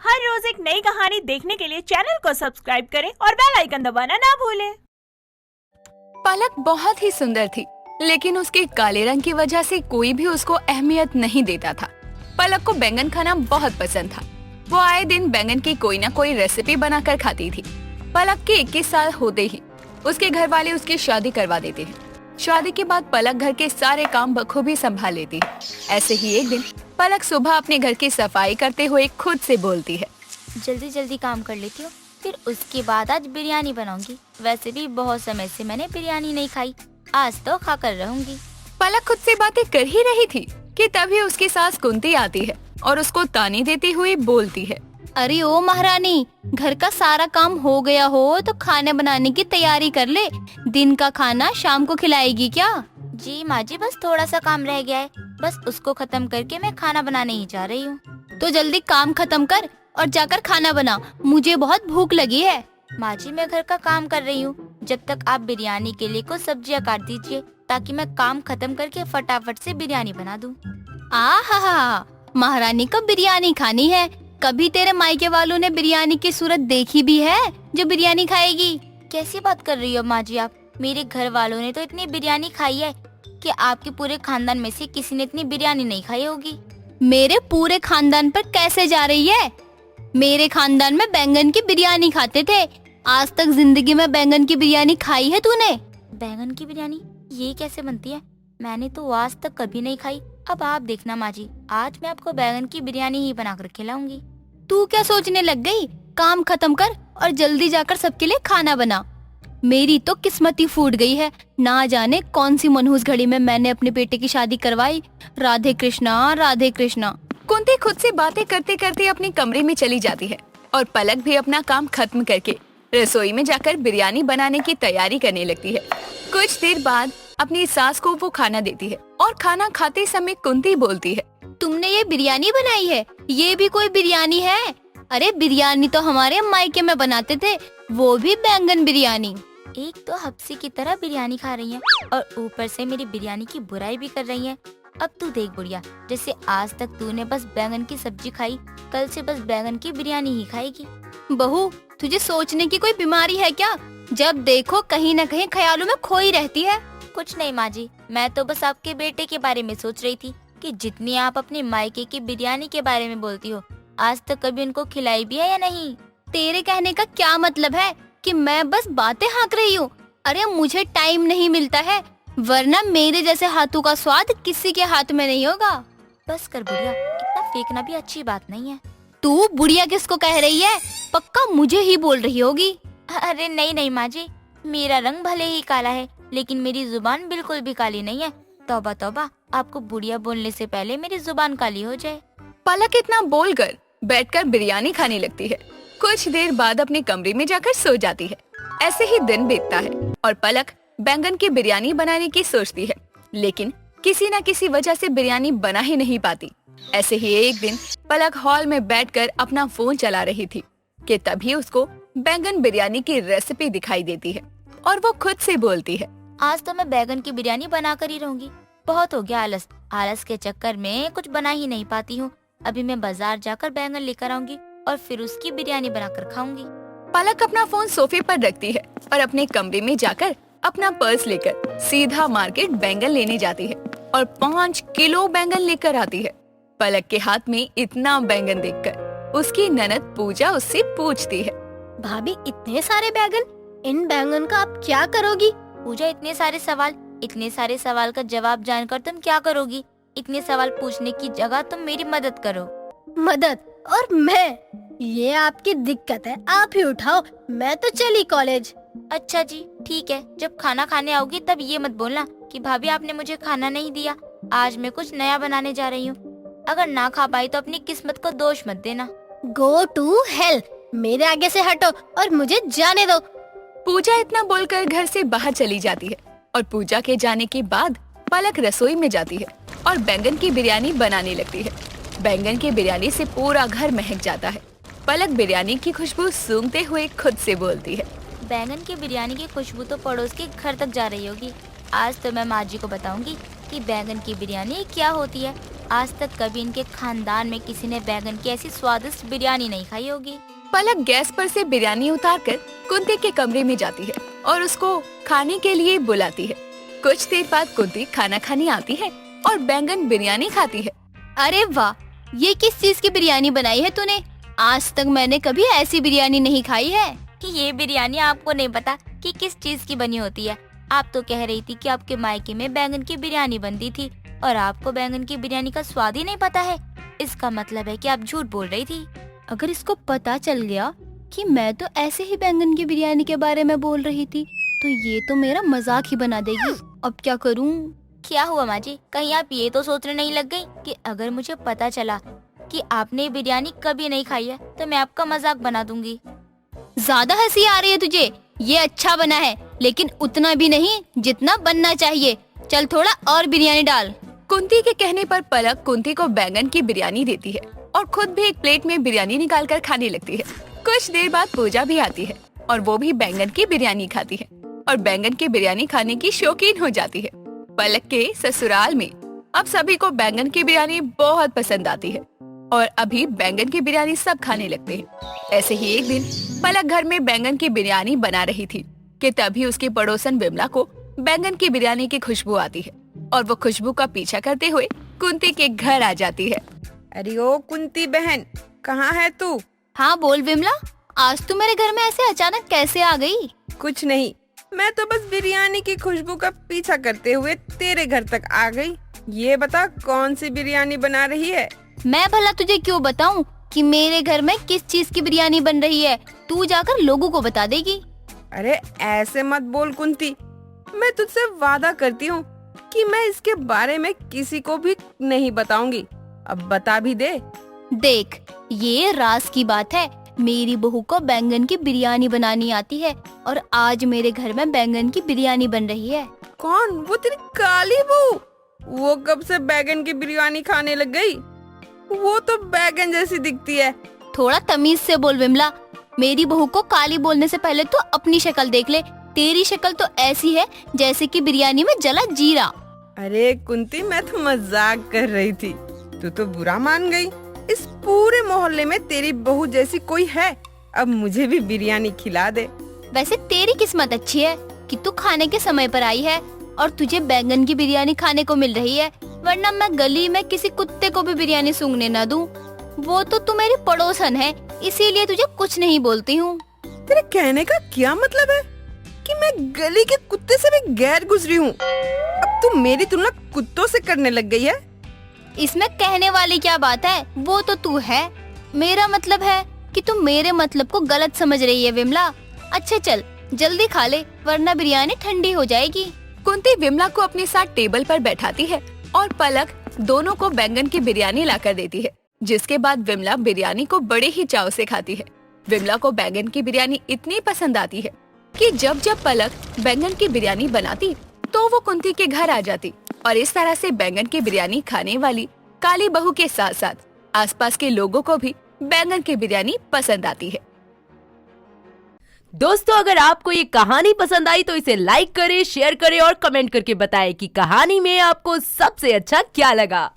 हर रोज एक नई कहानी देखने के लिए चैनल को सब्सक्राइब करें और बेल आइकन दबाना ना भूलें। पलक बहुत ही सुंदर थी, लेकिन उसके काले रंग की वजह से कोई भी उसको अहमियत नहीं देता था। पलक को बैंगन खाना बहुत पसंद था। वो आए दिन बैंगन की कोई न कोई रेसिपी बनाकर खाती थी। पलक के 21 साल होते ही उसके घर वाले उसकी शादी करवा देते हैं। शादी के बाद पलक घर के सारे काम बखूबी संभाल लेती है। ऐसे ही एक दिन पलक सुबह अपने घर की सफाई करते हुए खुद से बोलती है, जल्दी जल्दी काम कर लेती हूँ, फिर उसके बाद आज बिरयानी बनाऊंगी। वैसे भी बहुत समय से मैंने बिरयानी नहीं खाई, आज तो खाकर रहूंगी। पलक खुद से बातें कर ही रही थी कि तभी उसकी सास कुंती आती है और उसको ताने देती हुई बोलती है, अरे ओ महारानी, घर का सारा काम हो गया हो तो खाने बनाने की तैयारी कर ले। दिन का खाना शाम को खिलाएगी क्या? जी माँ जी, बस थोड़ा सा काम रह गया है, बस उसको खत्म करके मैं खाना बनाने ही जा रही हूँ। तो जल्दी काम खत्म कर और जाकर खाना बना, मुझे बहुत भूख लगी है। माँ जी, मैं घर का काम कर रही हूँ, जब तक आप बिरयानी के लिए कुछ सब्जियाँ काट दीजिए ताकि मैं काम खत्म करके फटाफट से बिरयानी बना दूँ। आहा, महारानी को बिरयानी खानी है। कभी तेरे मायके वालों ने बिरयानी की सूरत देखी भी है जो बिरयानी खाएगी? कैसी बात कर रही हो माँ जी आप? मेरे घर वालों ने तो इतनी बिरयानी खाई है कि आपके पूरे खानदान में से किसी ने इतनी बिरयानी नहीं खाई होगी। मेरे पूरे खानदान पर कैसे जा रही है? मेरे खानदान में बैंगन की बिरयानी खाते थे। आज तक जिंदगी में बैंगन की बिरयानी खाई है तूने? बैंगन की बिरयानी ये कैसे बनती है? मैंने तो आज तक कभी नहीं खाई। अब आप देखना माँ जी, आज मैं आपको बैंगन की बिरयानी ही बनाकर खिलाऊंगी। तू क्या सोचने लग गई? काम खत्म कर और जल्दी जाकर सबके लिए खाना बना। मेरी तो किस्मत ही फूट गई है। ना जाने कौन सी मनहूस घड़ी में मैंने अपने बेटे की शादी करवाई। राधे कृष्णा, राधे कृष्णा। कुंती खुद से बातें करते करते अपने कमरे में चली जाती है और पलक भी अपना काम खत्म करके रसोई में जाकर बिरयानी बनाने की तैयारी करने लगती है। कुछ देर बाद अपनी सास को वो खाना देती है और खाना खाते समय कुंती बोलती है, तुमने ये बिरयानी बनाई है? ये भी कोई बिरयानी है? अरे बिरयानी तो हमारे मायके में बनाते थे, वो भी बैंगन बिरयानी। एक तो हफ्सी की तरह बिरयानी खा रही है और ऊपर से मेरी बिरयानी की बुराई भी कर रही है। अब तू देख बुढ़िया, जैसे आज तक तूने बस बैंगन की सब्जी खाई, कल से बस बैंगन की बिरयानी ही खाएगी। बहू, तुझे सोचने की कोई बीमारी है क्या? जब देखो कहीं न कहीं ख्यालों में खोई रहती है। कुछ नहीं माँ जी, मैं तो बस आपके बेटे के बारे में सोच रही थी कि जितनी आप अपने मायके की बिरयानी के बारे में बोलती हो, आज तक कभी उनको खिलाई भी है या नहीं? तेरे कहने का क्या मतलब है कि मैं बस बातें हाँक रही हूँ? अरे मुझे टाइम नहीं मिलता है, वरना मेरे जैसे हाथों का स्वाद किसी के हाथ में नहीं होगा। बस कर बुढ़िया, इतना फेंकना भी अच्छी बात नहीं है। तू बुढ़िया किसको कह रही है? पक्का मुझे ही बोल रही होगी। अरे नहीं नहीं माँ जी, मेरा रंग भले ही काला है लेकिन मेरी जुबान बिल्कुल भी काली नहीं है। तौबा तौबा, आपको बुढ़िया बोलने से पहले मेरी जुबान काली हो जाए। पलक इतना बोलकर बैठकर बिरयानी खाने लगती है। कुछ देर बाद अपने कमरे में जाकर सो जाती है। ऐसे ही दिन बीतता है और पलक बैंगन की बिरयानी बनाने की सोचती है, लेकिन किसी न किसी वजह से बिरयानी बना ही नहीं पाती। ऐसे ही एक दिन पलक हॉल में बैठकर अपना फोन चला रही थी कि तभी उसको बैंगन बिरयानी की रेसिपी दिखाई देती है और वो खुद से बोलती है, आज तो मैं बैंगन की बिरयानी बना कर ही रहूंगी। बहुत हो गया आलस, आलस के चक्कर में कुछ बना ही नहीं पाती हूँ। अभी मैं बाजार जाकर बैंगन लेकर आऊंगी और फिर उसकी बिरयानी बनाकर खाऊंगी। पलक अपना फोन सोफे पर रखती है और अपने कमरे में जाकर अपना पर्स लेकर सीधा मार्केट बैंगन लेने जाती है और 5 किलो बैंगन लेकर आती है। पलक के हाथ में इतना बैंगन देखकर उसकी ननद पूजा उससे पूछती है, भाभी इतने सारे बैंगन, इन बैंगन का आप क्या करोगी? पूजा, इतने सारे सवाल का जवाब जानकर तुम क्या करोगी? इतने सवाल पूछने की जगह तुम मेरी मदद करो। मदद? और मैं? ये आपकी दिक्कत है, आप ही उठाओ, मैं तो चली कॉलेज। अच्छा जी ठीक है, जब खाना खाने आओगी तब ये मत बोलना कि भाभी आपने मुझे खाना नहीं दिया। आज मैं कुछ नया बनाने जा रही हूँ, अगर ना खा पाई तो अपनी किस्मत को दोष मत देना। गो टू हेल, मेरे आगे से हटो और मुझे जाने दो। पूजा इतना बोलकर घर से बाहर चली जाती है और पूजा के जाने के बाद पलक रसोई में जाती है और बैंगन की बिरयानी बनाने लगती है। बैंगन की बिरयानी से पूरा घर महक जाता है। पलक बिरयानी की खुशबू सूंघते हुए खुद से बोलती है, बैंगन की बिरयानी की खुशबू तो पड़ोस के घर तक जा रही होगी। आज तो मैं माँ जी को बताऊंगी कि बैंगन की बिरयानी क्या होती है। आज तक कभी इनके खानदान में किसी ने बैगन की ऐसी स्वादिष्ट बिरयानी नहीं खाई होगी। पलक गैस पर से बिरयानी उतारकर कुंती के कमरे में जाती है और उसको खाने के लिए बुलाती है। कुछ देर बाद कुंती खाना खाने आती है और बैंगन बिरयानी खाती है। अरे वाह, ये किस चीज की बिरयानी बनाई है तूने? आज तक मैंने कभी ऐसी बिरयानी नहीं खाई है। कि ये बिरयानी आपको नहीं पता कि किस चीज की बनी होती है। आप तो कह रही थी कि आपके मायके में बैंगन की बिरयानी बनती थी और आपको बैंगन की बिरयानी का स्वाद ही नहीं पता है। इसका मतलब है कि आप झूठ बोल रही थी। अगर इसको पता चल गया कि मैं तो ऐसे ही बैंगन की बिरयानी के बारे में बोल रही थी तो ये तो मेरा मजाक ही बना देगी। अब क्या करूं? क्या हुआ माँ जी, कहीं आप ये तो सोचने नहीं लग गई कि अगर मुझे पता चला कि आपने बिरयानी कभी नहीं खाई है तो मैं आपका मजाक बना दूंगी। ज्यादा हंसी आ रही है तुझे। ये अच्छा बना है लेकिन उतना भी नहीं जितना बनना चाहिए। चल थोड़ा और बिरयानी डाल। कुंती के कहने पर पलक कुंती को बैंगन की बिरयानी देती है और खुद भी एक प्लेट में बिरयानी निकालकर खाने लगती है। कुछ देर बाद पूजा भी आती है और वो भी बैंगन की बिरयानी खाती है और बैंगन की बिरयानी खाने की शौकीन हो जाती है। पलक के ससुराल में अब सभी को बैंगन की बिरयानी बहुत पसंद आती है और अभी बैंगन की बिरयानी सब खाने लगते हैं। ऐसे ही एक दिन पलक घर में बैंगन की बिरयानी बना रही थी कि तभी उसकी पड़ोसन विमला को बैंगन की बिरयानी की खुशबू आती है और वो खुशबू का पीछा करते हुए कुंती के घर आ जाती है। अरे ओ कुंती बहन, कहाँ है तू? हाँ बोल विमला, आज तू मेरे घर में ऐसे अचानक कैसे आ गई? कुछ नहीं, मैं तो बस बिरयानी की खुशबू का पीछा करते हुए तेरे घर तक आ गई। ये बता कौन सी बिरयानी बना रही है? मैं भला तुझे क्यों बताऊं कि मेरे घर में किस चीज की बिरयानी बन रही है? तू जाकर लोगों को बता देगी। अरे ऐसे मत बोल कुंती, मैं तुझसे वादा करती हूँ कि मैं इसके बारे में किसी को भी नहीं बताऊंगी। अब बता भी दे। देख, ये राज की बात है। मेरी बहू को बैंगन की बिरयानी बनानी आती है और आज मेरे घर में बैंगन की बिरयानी बन रही है। कौन? वो तेरी काली बहू? वो कब से बैंगन की बिरयानी खाने लग गई? वो तो बैंगन जैसी दिखती है। थोड़ा तमीज से बोल विमला। मेरी बहू को काली बोलने से पहले तो अपनी शक्ल देख ले। तेरी शक्ल तो ऐसी है जैसे कि बिरयानी में जला जीरा। अरे कुंती, मैं तो मजाक कर रही थी, तू तो बुरा मान गई। इस पूरे मोहल्ले में तेरी बहू जैसी कोई है? अब मुझे भी बिरयानी खिला दे। वैसे तेरी किस्मत अच्छी है कि तू खाने के समय पर आई है और तुझे बैंगन की बिरयानी खाने को मिल रही है, वरना मैं गली में किसी कुत्ते को भी बिरयानी सूंघने न दूं। वो तो तू मेरी पड़ोसन है, इसीलिए तुझे कुछ नहीं बोलती हूँ। तेरे कहने का क्या मतलब है कि मैं गली के कुत्ते से भी गैर गुजरी हूँ? अब तू मेरी तुलना कुत्तों से करने लग गई है। इसमें कहने वाली क्या बात है? वो तो तू है। मेरा मतलब है कि तू मेरे मतलब को गलत समझ रही है विमला। अच्छा चल जल्दी खा ले, वरना बिरयानी ठंडी हो जाएगी। कुंती विमला को अपने साथ टेबल पर बैठाती है और पलक दोनों को बैंगन की बिरयानी लाकर देती है, जिसके बाद विमला बिरयानी को बड़े ही चाव से खाती है। विमला को बैंगन की बिरयानी इतनी पसंद आती है कि जब जब पलक बैंगन की बिरयानी बनाती तो वो कुंती के घर आ जाती और इस तरह से बैंगन की बिरयानी खाने वाली काली बहू के साथ साथ आसपास के लोगों को भी बैंगन की बिरयानी पसंद आती है। दोस्तों, अगर आपको ये कहानी पसंद आई तो इसे लाइक करें, शेयर करें और कमेंट करके बताएं कि कहानी में आपको सबसे अच्छा क्या लगा।